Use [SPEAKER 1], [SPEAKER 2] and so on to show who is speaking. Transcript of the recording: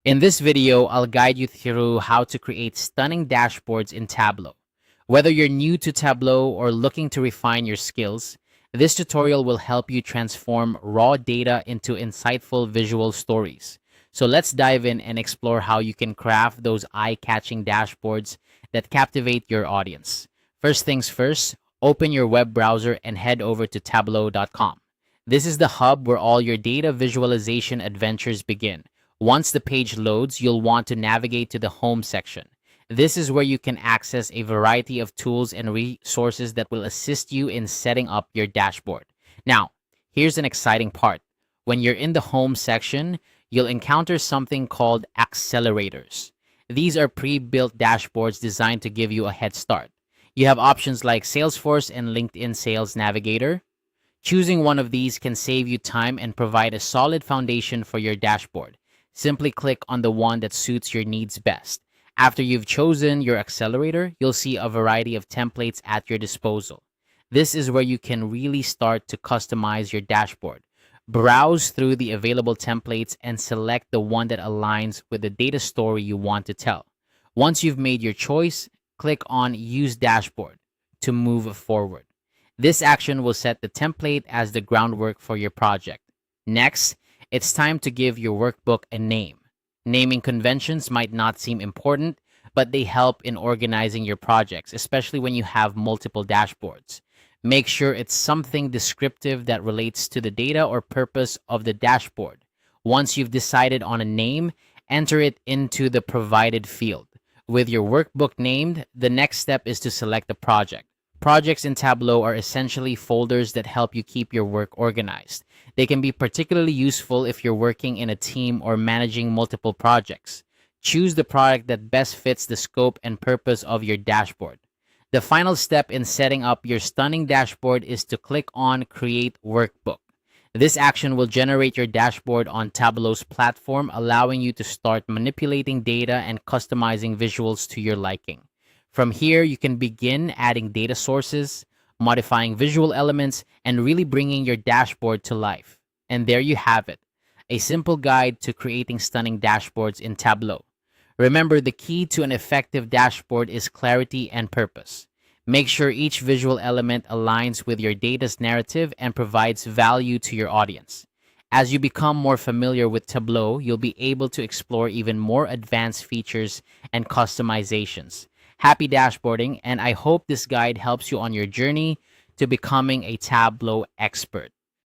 [SPEAKER 1] In this video, I'll guide you through how to create stunning dashboards in Tableau. Whether you're new to Tableau or looking to refine your skills, this tutorial will help you transform raw data into insightful visual stories. So let's dive in and explore how you can craft those eye-catching dashboards that captivate your audience. First things first, open your web browser and head over to tableau.com. This is the hub where all your data visualization adventures begin. Once the page loads, you'll want to navigate to the Home section. This is where you can access a variety of tools and resources that will assist you in setting up your dashboard. Now, here's an exciting part. When you're in the Home section, you'll encounter something called accelerators. These are pre-built dashboards designed to give you a head start. You have options like Salesforce and LinkedIn Sales Navigator. Choosing one of these can save you time and provide a solid foundation for your dashboard. Simply click on the one that suits your needs best. After you've chosen your accelerator, you'll see a variety of templates at your disposal. This is where you can really start to customize your dashboard. Browse through the available templates and select the one that aligns with the data story you want to tell. Once you've made your choice, click on Use Dashboard to move forward. This action will set the template as the groundwork for your project. Next, it's time to give your workbook a name. Naming conventions might not seem important, but they help in organizing your projects, especially when you have multiple dashboards. Make sure it's something descriptive that relates to the data or purpose of the dashboard. Once you've decided on a name, enter it into the provided field. With your workbook named, the next step is to select the project. Projects in Tableau are essentially folders that help you keep your work organized. They can be particularly useful if you're working in a team or managing multiple projects. Choose the product that best fits the scope and purpose of your dashboard. The final step in setting up your stunning dashboard is to click on Create Workbook. This action will generate your dashboard on Tableau's platform, allowing you to start manipulating data and customizing visuals to your liking. From here, you can begin adding data sources, modifying visual elements, and really bringing your dashboard to life. And there you have it, a simple guide to creating stunning dashboards in Tableau. Remember, the key to an effective dashboard is clarity and purpose. Make sure each visual element aligns with your data's narrative and provides value to your audience. As you become more familiar with Tableau, you'll be able to explore even more advanced features and customizations. Happy dashboarding, and I hope this guide helps you on your journey to becoming a Tableau expert.